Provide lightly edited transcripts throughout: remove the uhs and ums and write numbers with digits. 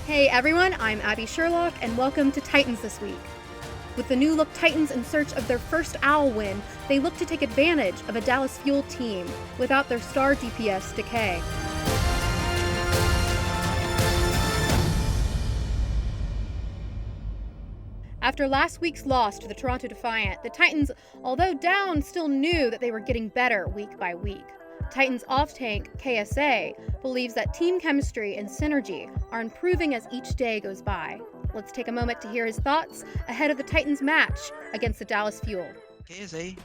Hey everyone, I'm Abby Sherlock, and welcome to Titans This Week. With the new look Titans in search of their first OWL win, they look to take advantage of a Dallas Fuel team without their star DPS Decay. After last week's loss to the Toronto Defiant, the Titans, although down, still knew that they were getting better week by week. Titans off-tank, KSA, believes that team chemistry and synergy are improving as each day goes by. Let's take a moment to hear his thoughts ahead of the Titans match against the Dallas Fuel. KSA,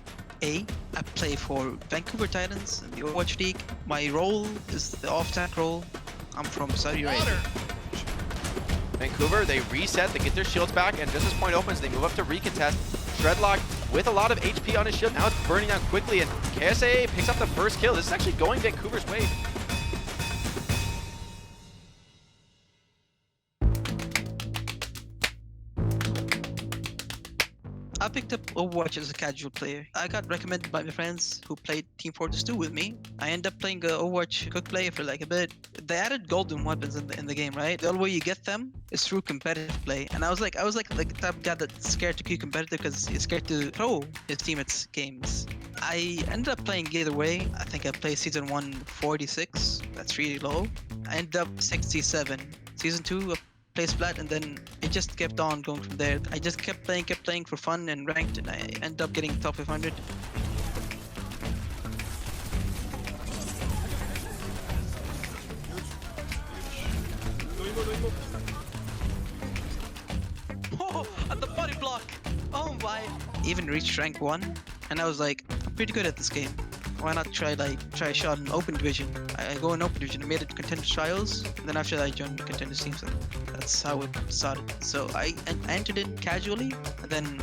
I play for Vancouver Titans in the Overwatch League. My role is the off-tank role. I'm from Saudi Arabia. Vancouver, they reset, they get their shields back, and just as point opens, they move up to recontest. Shredlock with a lot of HP on his shield, now it's burning down quickly, and KSA picks up the first kill. This is actually going Vancouver's way. I picked up Overwatch as a casual player. I got recommended by my friends who played Team Fortress 2 with me. I ended up playing Overwatch quick play for like a bit. They added golden weapons in the game, right? The only way you get them is through competitive play. And I was like the type of guy that's scared to be competitive because he's scared to throw his teammates games. I ended up playing either way. I think I played Season 1 46. That's really low. I ended up 67. Season 2, placed flat, and then it just kept on going from there. I just kept playing for fun and ranked, and I ended up getting top 500. Oh, at the body block! Oh my! Even reached rank 1, and I was like, I'm pretty good at this game. Why not try a shot in open division? I go in open division. I made it to contender trials, and then after that I joined contender teams. And that's how it started. So I entered in casually, and then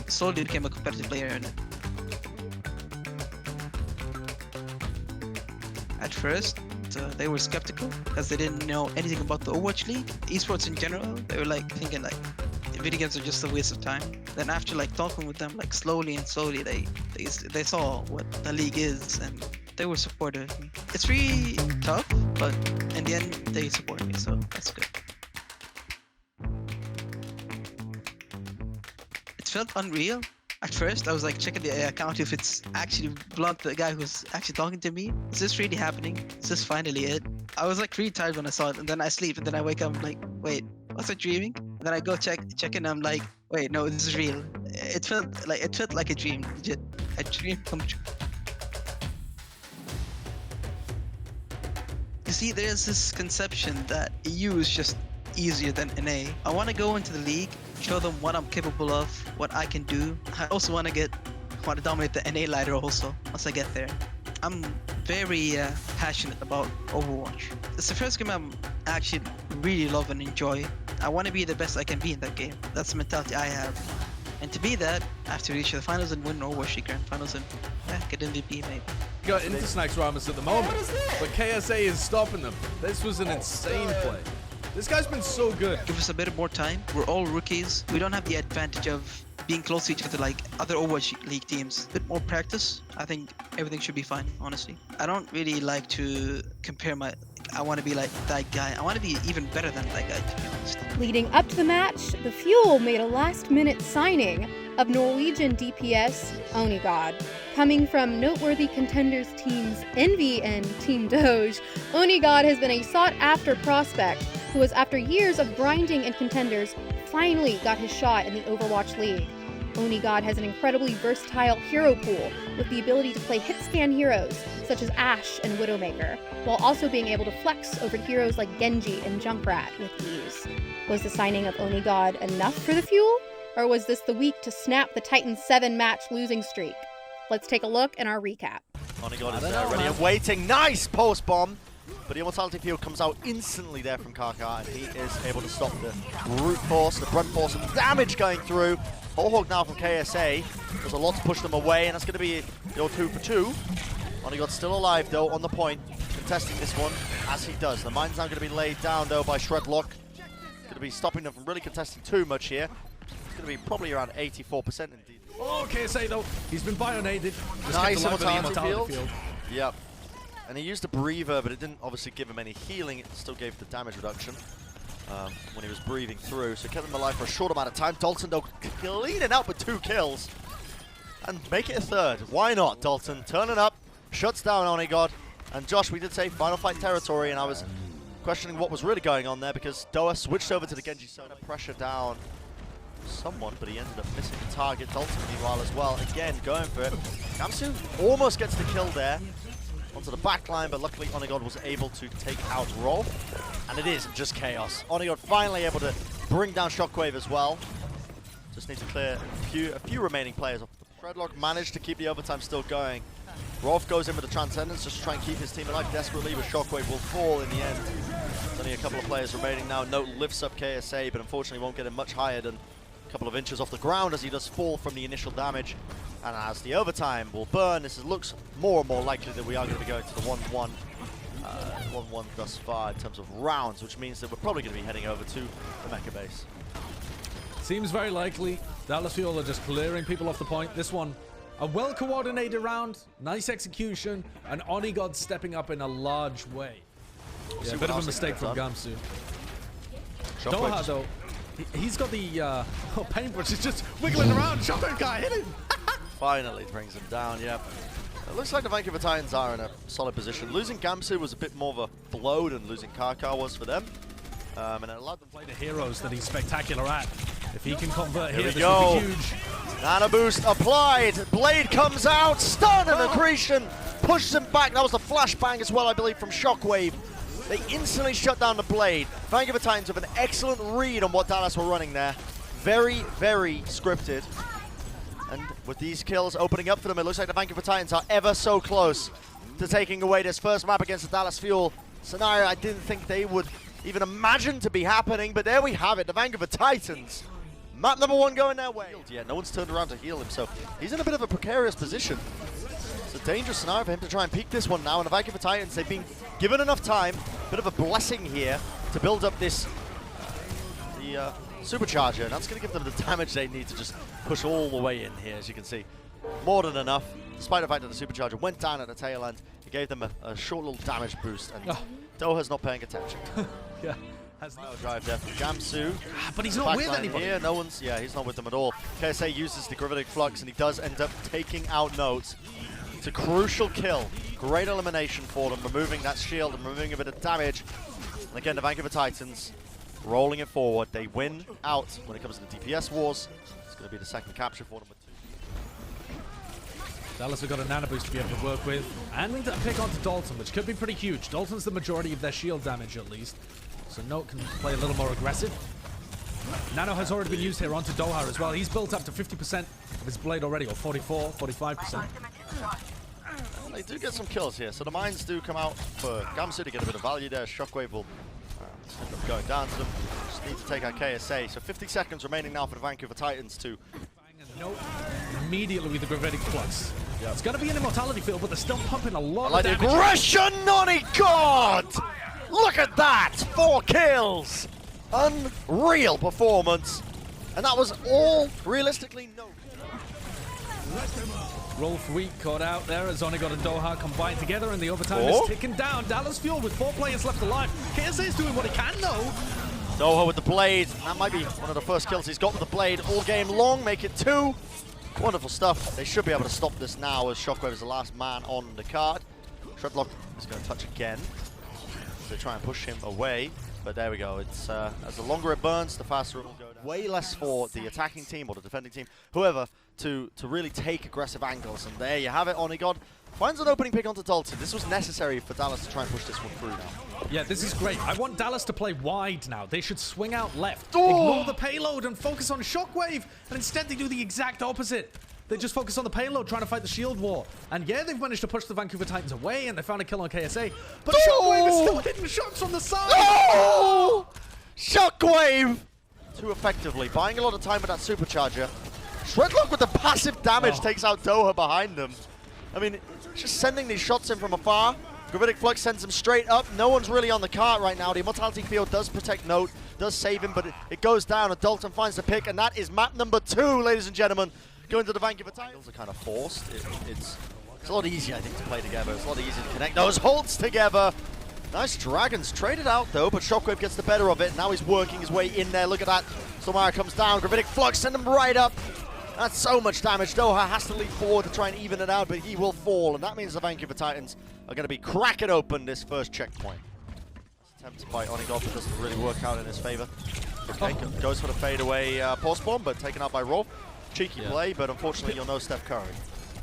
slowly became a competitive player in it. At first, they were skeptical because they didn't know anything about the Overwatch League, esports in general. They were like thinking like video games are just a waste of time. Then after like talking with them, like slowly, they saw what the league is, and they were supportive of me. It's really tough, but in the end they support me, so that's good. It felt unreal. At first I was like checking the account if it's actually Blunt, the guy who's actually talking to me. Is this really happening? Is this finally it? I was like really tired when I saw it, and then I sleep, and then I wake up, I'm like, wait, was I dreaming? And then I go check in, I'm like, wait, no, this is real. It felt like a dream, legit. A dream come true. You see, there's this conception that EU is just easier than NA. I want to go into the league, show them what I'm capable of, what I can do. I also want to dominate the NA ladder also, once I get there. I'm very passionate about Overwatch. It's the first game I'm actually really love and enjoy. I want to be the best I can be in that game. That's the mentality I have. And to be that, I have to reach the finals and win Overwatch Grand Finals and get MVP maybe. Got into Snacks Ramos at the moment, but KSA is stopping them. This was an insane play. This guy's been so good. Give us a bit more time. We're all rookies. We don't have the advantage of being close to each other like other Overwatch League teams. A bit more practice. I think everything should be fine, honestly. I don't really like to compare I want to be like that guy. I want to be even better than that guy, to be honest. Leading up to the match, the Fuel made a last-minute signing of Norwegian DPS Onigod. Coming from noteworthy contenders teams Envy and Team Doge, Onigod has been a sought-after prospect who has, after years of grinding in contenders, finally got his shot in the Overwatch League. Onigod has an incredibly versatile hero pool with the ability to play hit-scan heroes such as Ashe and Widowmaker, while also being able to flex over heroes like Genji and Junkrat with ease. Was the signing of Onigod enough for the Fuel? Or was this the week to snap the Titans' 7-match losing streak? Let's take a look in our recap. Onigod is ready and waiting. Nice post bomb! But the Immortality Field comes out instantly there from Karkar, and he is able to stop the brute force, the brunt force of damage going through. Hawk now from KSA. There's a lot to push them away, and that's going to be the old 2 for 2. Onigod's still alive though on the point, contesting this one as he does. The mine's now going to be laid down though by Shredlock. Going to be stopping them from really contesting too much here. It's going to be probably around 84% indeed. Oh, KSA though, he's been bionated. Nice Immortality Field. Yep. And he used a Breather, but it didn't obviously give him any healing. It still gave the damage reduction. when he was breathing through, so kept them alive for a short amount of time. Dalton, though, cleaning up with 2 kills. And make it a 3rd. Why not, Dalton? Turning up, shuts down Onigod. And Josh, we did say final fight territory, and I was questioning what was really going on there because Doha switched over to the Genji Soda. Pressure down someone, but he ended up missing the target. Dalton, meanwhile, as well. Again, going for it. Gamsu almost gets the kill there onto the back line, but luckily Onigod was able to take out Rolf. And it is just chaos. Onigod finally able to bring down Shockwave as well. Just need to clear a few remaining players off. Shredlock managed to keep the overtime still going. Rolf goes in with the Transcendence just to try and keep his team alive desperately, but Shockwave will fall in the end. There's only a couple of players remaining now. Note lifts up KSA, but unfortunately won't get him much higher than a couple of inches off the ground as he does fall from the initial damage. And as the overtime will burn, looks more and more likely that we are going to be going to the 1-1. 1-1 thus far in terms of rounds, which means that we're probably going to be heading over to the Mecha base. Seems very likely. Dallas Fuel are just clearing people off the point. This one, a well-coordinated round, nice execution, and Onigod stepping up in a large way. Yeah, a bit of a mistake from Gamsu. Doha, though, he's got the paintbrush. He's just wiggling around. Shockwave can't hit him. Finally brings him down, yep. It looks like the Vancouver Titans are in a solid position. Losing Gamsu was a bit more of a blow than losing Karkar was for them. And it allowed them to play the heroes that he's spectacular at. If he can convert here, we this go. would be huge. Nano boost applied. Blade comes out. Stun and accretion pushes him back. That was the flashbang as well, I believe, from Shockwave. They instantly shut down the Blade. Vancouver Titans with an excellent read on what Dallas were running there. Very, very scripted. And with these kills opening up for them, it looks like the Vancouver Titans are ever so close to taking away this first map against the Dallas Fuel scenario. I didn't think they would even imagine to be happening, but there we have it. The Vancouver Titans. Map number 1 going their way. Yeah, no one's turned around to heal him, so he's in a bit of a precarious position. It's a dangerous scenario for him to try and peek this one now, and the Vancouver Titans, they've been given enough time, bit of a blessing here, to build up this supercharger, and that's going to give them the damage they need to just push all the way in here, as you can see. More than enough, despite the fact that the supercharger went down at the tail end. It gave them a short little damage boost, and Doha's not paying attention. Yeah. Has no drive there from Gamsu. But he's not with anybody. Here, no one's, yeah, he's not with them at all. KSA uses the Gravitic Flux, and he does end up taking out Notes. It's a crucial kill. Great elimination for them, removing that shield and removing a bit of damage. And again, the Vancouver Titans rolling it forward. They win out when it comes to the DPS wars. It's going to be the second capture for them with 2. Dallas have got a nano boost to be able to work with, and a pick onto Dalton, which could be pretty huge. Dalton's the majority of their shield damage, at least. So Note can play a little more aggressive. Nano has already been used here onto Doha as well. He's built up to 50% of his blade already, or 44, 45%. They do get some kills here, so the mines do come out for Gamsu to get a bit of value there. Shockwave will end up going down to them. Just need to take out KSA. So 50 seconds remaining now for the Vancouver Titans to... Note immediately with the Gravitic Flux. Yep. It's going to be an immortality field, but they're still pumping a lot of damage. Aggression, Nonny God! Look at that! 4 kills! Unreal performance. And that was all realistically no. Rolf Weak caught out there as Onigod and Doha combined together, and the overtime is ticking down. Dallas Fuel with 4 players left alive. KSA is doing what he can though. Doha with the blade. That might be one of the first kills he's got with the blade all game long. Make it 2. Wonderful stuff. They should be able to stop this now as Shockwave is the last man on the card. Shredlock is going to touch again. They try and push him away, but there we go. It's as the longer it burns, the faster it will go down. Way less for the attacking team or the defending team, whoever, to really take aggressive angles. And there you have it. Onigod finds an opening pick onto Dalton. This was necessary for Dallas to try and push this one through now. Yeah, this is great. I want Dallas to play wide now. They should swing out left, ignore the payload, and focus on Shockwave. And instead, they do the exact opposite. They just focus on the payload, trying to fight the shield war. And yeah, they've managed to push the Vancouver Titans away, and they found a kill on KSA. But Shockwave is still hitting shots from the side. Oh! Shockwave! Too effectively, buying a lot of time with that supercharger. Shredlock with the passive damage takes out Doha behind them. I mean, just sending these shots in from afar. Gravitic Flux sends him straight up. No one's really on the cart right now. The Immortality Field does protect Note, does save him, but it goes down, and Dalton finds the pick, and that is map number 2, ladies and gentlemen. Going to the Vancouver Titans are kind of forced. It's a lot easier, I think, to play together. It's a lot easier to connect those holds together. Nice Dragons traded out though, but Shockwave gets the better of it. Now he's working his way in there. Look at that. Stormara comes down. Gravitic Flux send him right up. That's so much damage. Doha has to leap forward to try and even it out, but he will fall. And that means the Vancouver Titans are going to be cracking open this first checkpoint. Attempted by Onigod, but doesn't really work out in his favor. Okay, goes for the fadeaway pulse bomb, but taken out by Rolf. Cheeky play, but unfortunately you'll know Steph Curry.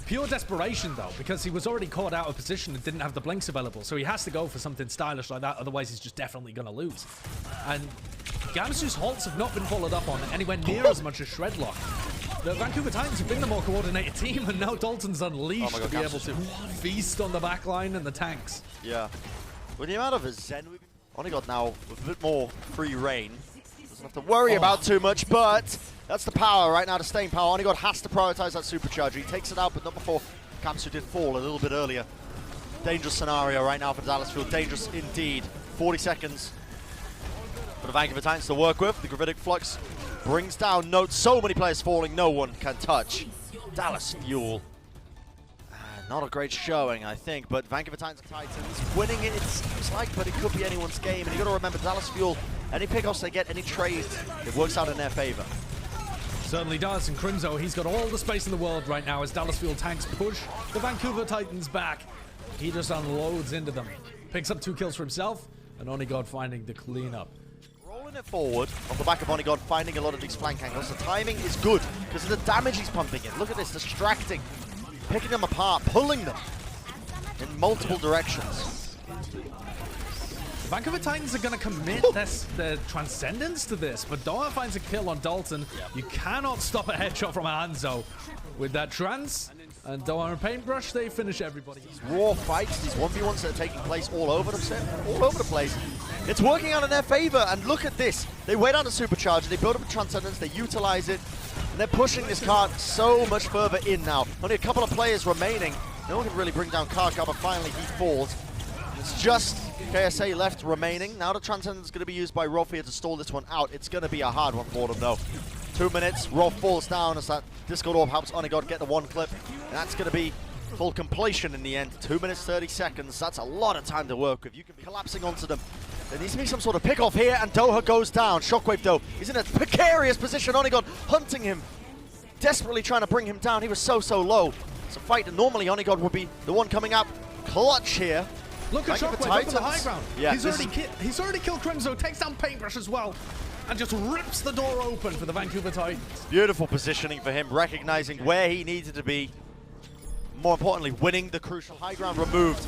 Pure desperation though, because he was already caught out of position and didn't have the blinks available, so he has to go for something stylish like that, otherwise he's just definitely going to lose. And Gamsu's halts have not been followed up on anywhere near as much as Shredlock. The Vancouver Titans have been the more coordinated team, and now Dalton's unleashed to be able to feast on the backline and the tanks. Yeah. With the amount of Zen, Onigod now with a bit more free reign. Doesn't have to worry about too much, but that's the power right now, the staying power. Onigod has to prioritize that supercharger. He takes it out, but not before Gamsu did fall a little bit earlier. Dangerous scenario right now for Dallas Fuel. Dangerous indeed. 40 seconds for the Vancouver Titans to work with. The Gravitic Flux brings down Note. So many players falling, no one can touch Dallas Fuel. Not a great showing, I think, but Vancouver Titans winning it seems like, but it could be anyone's game. And you got to remember, Dallas Fuel, any pickoffs they get, any trades, it works out in their favor. Certainly does, and Crimzo, he's got all the space in the world right now as Dallas Fuel tanks push the Vancouver Titans back. He just unloads into them. Picks up 2 kills for himself, and Onigod finding the cleanup. Rolling it forward off the back of Onigod, finding a lot of these flank angles. The timing is good because of the damage he's pumping in. Look at this, distracting, picking them apart, pulling them in multiple directions. The Vancouver Titans are going to commit their transcendence to this, but Doha finds a kill on Dalton. You cannot stop a headshot from Hanzo. With that trans and Doha and Paintbrush, they finish everybody. These raw fights, these 1v1s that are taking place all over the place. It's working out in their favor, and look at this. They wait on the supercharger, they build up a transcendence, they utilize it, and they're pushing this card so much further in now. Only a couple of players remaining. No one can really bring down Karkar, but finally he falls. And it's just KSA left remaining. Now the transcendence is going to be used by Rolf here to stall this one out. It's going to be a hard one for them though. 2 minutes, Rolf falls down as that Discord Orb helps Onigod get the 1 clip. And that's going to be full completion in the end. 2 minutes, 30 seconds. That's a lot of time to work with. You can be collapsing onto them. There needs to be some sort of pick-off here, and Doha goes down. Shockwave, though, is in a precarious position. Onigod hunting him, desperately trying to bring him down. He was so low. It's a fight that normally Onigod would be the one coming up clutch here. Look at Shockwave over the high ground. Yeah, he's already killed Crimzo, takes down Paintbrush as well, and just rips the door open for the Vancouver Titans. Beautiful positioning for him, recognizing where he needed to be. More importantly, winning the crucial high ground removed.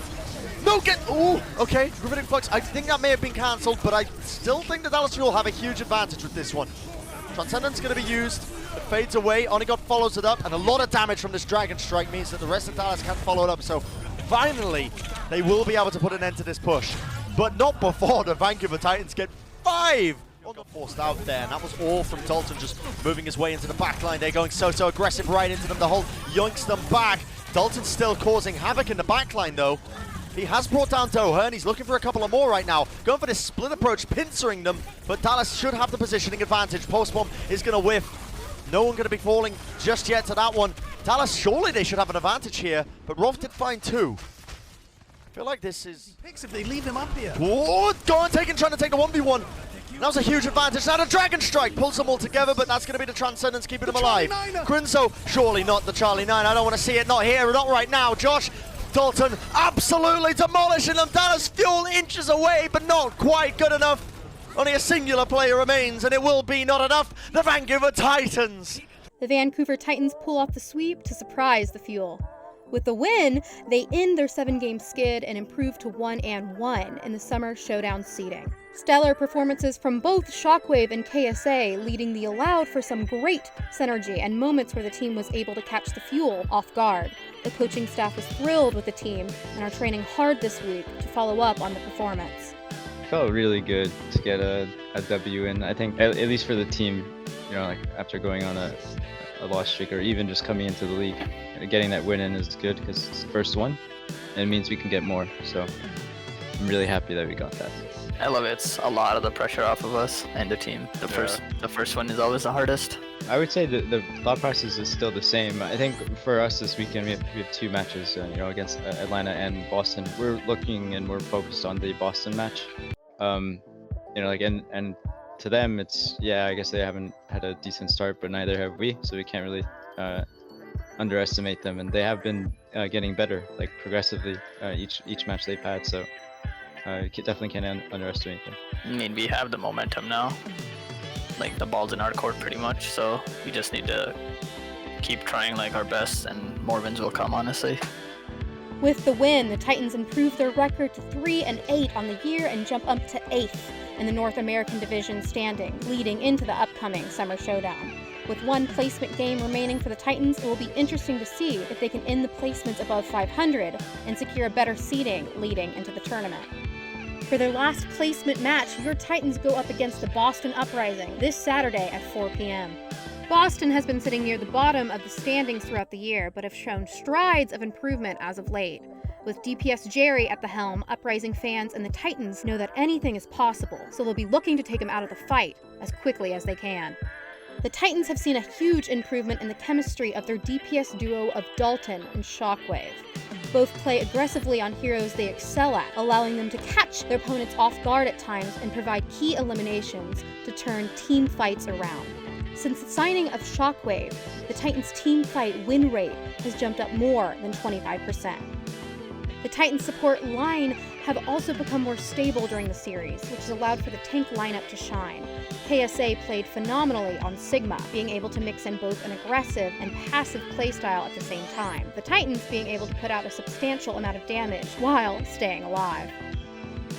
No, ooh, okay, Gravitic Flux. I think that may have been cancelled, but I still think the Dallas Fuel have a huge advantage with this one. Transcendence going to be used. It fades away. Onigod follows it up, and a lot of damage from this Dragon Strike means that the rest of Dallas can't follow it up. So finally, they will be able to put an end to this push. But not before the Vancouver Titans get 5. Got forced out there, and that was all from Dalton, just moving his way into the backline. They're going so aggressive right into them. The whole yoinks them back. Dalton's still causing havoc in the backline, though. He has brought down Doha, and he's looking for a couple of more right now. Going for this split approach, pincering them, but Dallas should have the positioning advantage. Post bomb is going to whiff. No one going to be falling just yet to that one. Dallas, surely they should have an advantage here, but Rolf did find 2. I feel like this is... Picks if they leave him up here. Oh, trying to take the 1v1. That was a huge advantage. Now the Dragon Strike pulls them all together, but that's going to be the Transcendence keeping them alive. Crimzo, surely not the Charlie 9. I don't want to see it. Not here, not right now. Josh, Dalton absolutely demolishing them. Dallas Fuel inches away, but not quite good enough. Only a singular player remains, and it will be not enough. The Vancouver Titans. The Vancouver Titans pull off the sweep to surprise the Fuel. With the win, they end their 7-game skid and improve to 1-1 in the Summer Showdown seeding. Stellar performances from both Shockwave and KSA leading the allowed for some great synergy and moments where the team was able to catch the Fuel off guard. The coaching staff was thrilled with the team and are training hard this week to follow up on the performance. It felt really good to get a W in. I think at least for the team, you know, like after going on a loss streak or even just coming into the league, getting that win in is good because it's the first one and it means we can get more. So I'm really happy that we got that. I love it. It's a lot of the pressure off of us and the team. The first one is always the hardest. I would say the thought process is still the same. I think for us this weekend we have two matches, against Atlanta and Boston. We're looking and we're focused on the Boston match. And to them it's, I guess they haven't had a decent start, but neither have we, so we can't really underestimate them. And they have been getting better, like progressively, each match they've had. So definitely can't underestimate them. I mean, we have the momentum now. Like, the ball's in our court pretty much, so we just need to keep trying like our best, and more wins will come, honestly. With the win, the Titans improved their record to 3-8 on the year and jump up to 8th in the North American Division standing, leading into the upcoming Summer Showdown. With one placement game remaining for the Titans, it will be interesting to see if they can end the placements above 500 and secure a better seeding leading into the tournament. For their last placement match, your Titans go up against the Boston Uprising this Saturday at 4 p.m. Boston has been sitting near the bottom of the standings throughout the year, but have shown strides of improvement as of late. With DPS Jerry at the helm, Uprising fans and the Titans know that anything is possible, so they'll be looking to take him out of the fight as quickly as they can. The Titans have seen a huge improvement in the chemistry of their DPS duo of Dalton and Shockwave. Both play aggressively on heroes they excel at, allowing them to catch their opponents off guard at times and provide key eliminations to turn team fights around. Since the signing of Shockwave, the Titans' team fight win rate has jumped up more than 25%. The Titans support line have also become more stable during the series, which has allowed for the tank lineup to shine. KSA played phenomenally on Sigma, being able to mix in both an aggressive and passive playstyle at the same time, the Titans being able to put out a substantial amount of damage while staying alive.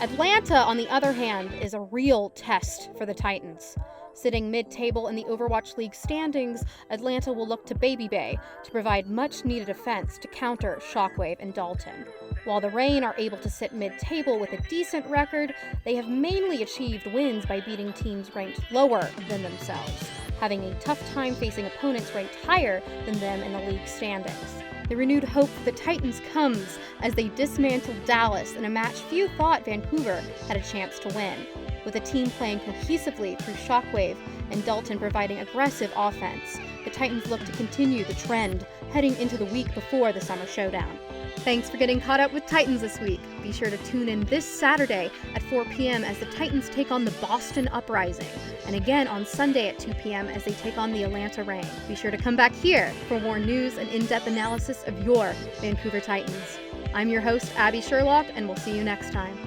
Atlanta, on the other hand, is a real test for the Titans. Sitting mid-table in the Overwatch League standings, Atlanta will look to Baby Bay to provide much-needed offense to counter Shockwave and Dalton. While the Reign are able to sit mid-table with a decent record, they have mainly achieved wins by beating teams ranked lower than themselves, having a tough time facing opponents ranked higher than them in the league standings. The renewed hope for the Titans comes as they dismantled Dallas in a match few thought Vancouver had a chance to win. With a team playing cohesively through Shockwave and Dalton providing aggressive offense, the Titans look to continue the trend heading into the week before the Summer Showdown. Thanks for getting caught up with Titans this week. Be sure to tune in this Saturday at 4 p.m. as the Titans take on the Boston Uprising, and again on Sunday at 2 p.m. as they take on the Atlanta Reign. Be sure to come back here for more news and in-depth analysis of your Vancouver Titans. I'm your host, Abby Sherlock, and we'll see you next time.